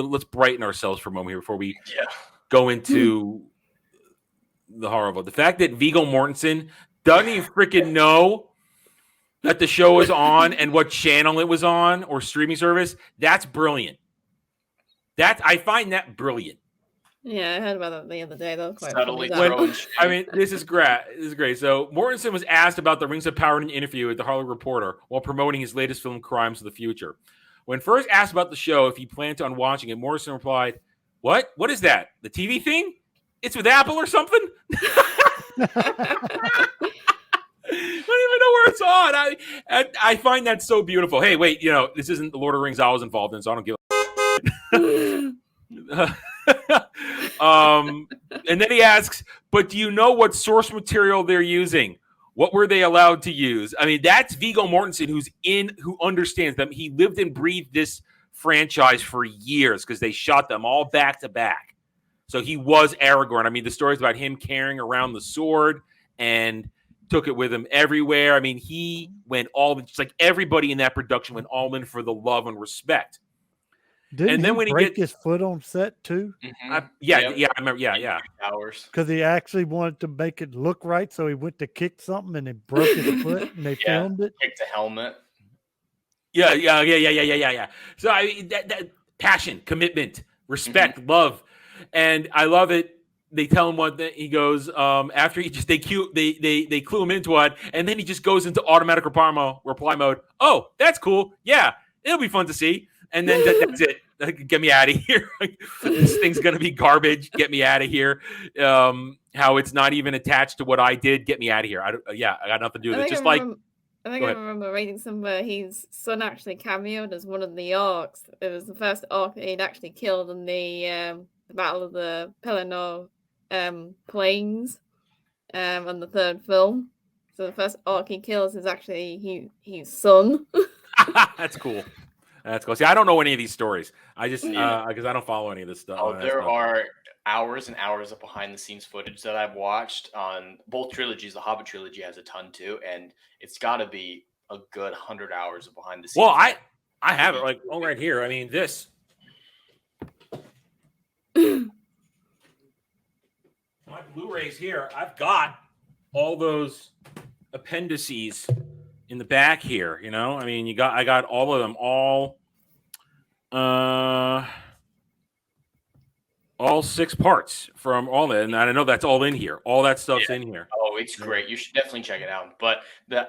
let's brighten ourselves for a moment here before we go into the horrible. The fact that Viggo Mortensen doesn't even freaking know that the show was on and what channel it was on or streaming service, that's brilliant. I find that brilliant. Yeah, I heard about that the other day. That was quite Subtly funny. I mean, this is great. So Mortensen was asked about the Rings of Power in an interview with the Hollywood Reporter while promoting his latest film, Crimes of the Future. When first asked about the show, if he planned on watching it, Mortensen replied, "What? What is that? The TV thing? It's with Apple or something?" I don't even know where it's on. I find that so beautiful. Hey, wait, this isn't the Lord of the Rings I was involved in, so I don't give a and then he asks, but do you know what source material they're using? What were they allowed to use? I mean, that's Viggo Mortensen who understands them. He lived and breathed this franchise for years because they shot them all back to back. So he was Aragorn. I mean, the stories about him carrying around the sword and took it with him everywhere. I mean, he went all in, just like everybody in that production went all in for the love and respect. Didn't he break his foot on set too? Mm-hmm. I remember. Yeah. Hours. Because he actually wanted to make it look right, so he went to kick something and he broke his foot, and they filmed it. Kicked the helmet. Yeah. So I mean, that passion, commitment, respect, love, and I love it. They tell him what he goes after they clue him into it, and then he just goes into automatic reply mode. Oh, that's cool. Yeah, it'll be fun to see. And then that's it. Get me out of here. This thing's going to be garbage. Get me out of here. How it's not even attached to what I did. Get me out of here. I got nothing to do with it. I remember reading somewhere his son actually cameoed as one of the orcs. It was the first orc that he'd actually killed in the Battle of the Pelennor Plains on the third film. So the first orc he kills is actually his son. That's cool. That's cool. See, I don't know any of these stories. I just because I don't follow any of this stuff. Oh, there are hours and hours of behind-the-scenes footage that I've watched on both trilogies. The Hobbit trilogy has a ton too, and it's got to be a good 100 hours of behind-the-scenes. Well, I have it right here. I mean, this. My Blu-rays here. I've got all those appendices in the back here, I mean, I got all of them, all 6 parts from all that, and I know that's all in here. All that stuff's in here. Oh, it's great. You should definitely check it out. But the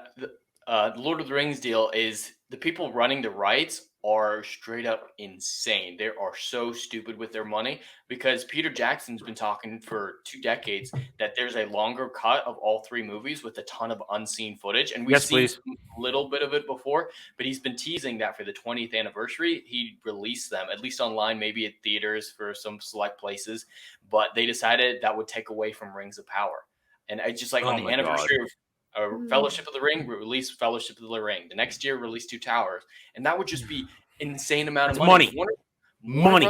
Lord of the Rings deal is the people running the rights are straight up insane. They are so stupid with their money because Peter Jackson's been talking for 2 decades that there's a longer cut of all 3 movies with a ton of unseen footage. And we've seen a little bit of it before, but he's been teasing that for the 20th anniversary, he'd release them, at least online, maybe at theaters for some select places. But they decided that would take away from Rings of Power. And it's just like on the anniversary of Fellowship of the Ring, release Fellowship of the Ring. The next year, release 2 Towers. And that would just be insane amount of money. Money.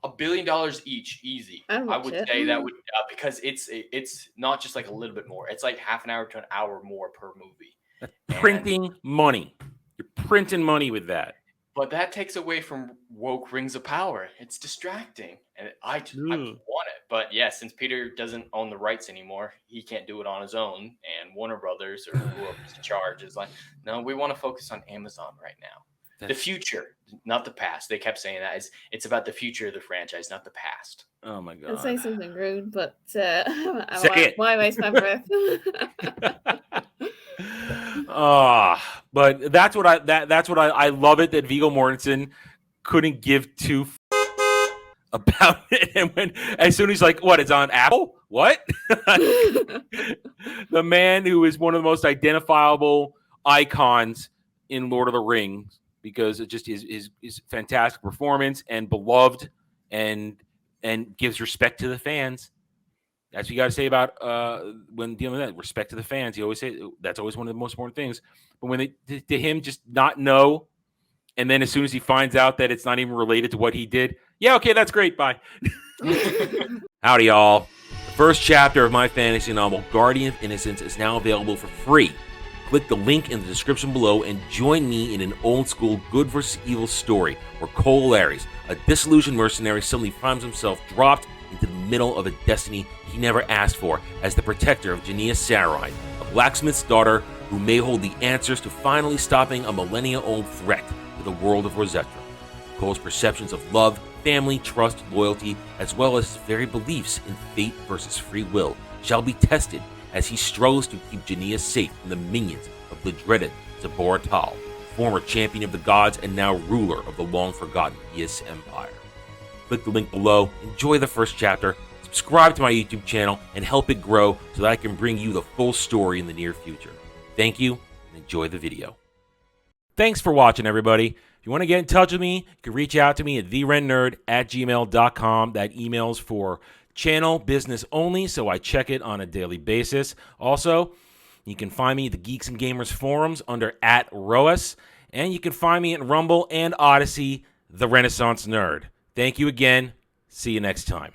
$1 billion each, easy. I would say that would because it's not just like a little bit more. It's like half an hour to an hour more per movie. Printing money. You're printing money with that. But that takes away from woke Rings of Power. It's distracting. And I want it. But yeah, since Peter doesn't own the rights anymore, he can't do it on his own. And Warner Brothers or whoever's in charge is like, no, we want to focus on Amazon right now. The future, not the past. They kept saying that. It's about the future of the franchise, not the past. Oh, my God. I'd say something rude, but why waste my breath? But that's what I love it that Viggo Mortensen couldn't give 2 about it. And as soon as he's like, what, it's on Apple? What? The man who is one of the most identifiable icons in Lord of the Rings because it just is fantastic performance and beloved and gives respect to the fans. That's what you got to say about when dealing with that. Respect to the fans. You always say that's always one of the most important things. But when to him just not know, and then as soon as he finds out that it's not even related to what he did, yeah, okay, that's great. Bye. Howdy, y'all. The first chapter of my fantasy novel, Guardian of Innocence, is now available for free. Click the link in the description below and join me in an old-school good versus evil story where Cole Larry's, a a disillusioned mercenary suddenly finds himself dropped into the middle of a destiny he never asked for as the protector of Jania Sarai, a blacksmith's daughter who may hold the answers to finally stopping a millennia-old threat to the world of Rosetta. Cole's perceptions of love, family, trust, loyalty, as well as his very beliefs in fate versus free will shall be tested as he struggles to keep Jania safe from the minions of the dreaded Zabor Tal, former champion of the gods and now ruler of the long-forgotten Yis Empire. Click the link below, enjoy the first chapter, subscribe to my YouTube channel, and help it grow so that I can bring you the full story in the near future. Thank you, and enjoy the video. Thanks for watching, everybody. If you want to get in touch with me, you can reach out to me at therennerd@gmail.com. That email's for channel business only, so I check it on a daily basis. Also, you can find me at the Geeks and Gamers forums under @ROAS, and you can find me at Rumble and Odyssey, The Renaissance Nerd. Thank you again. See you next time.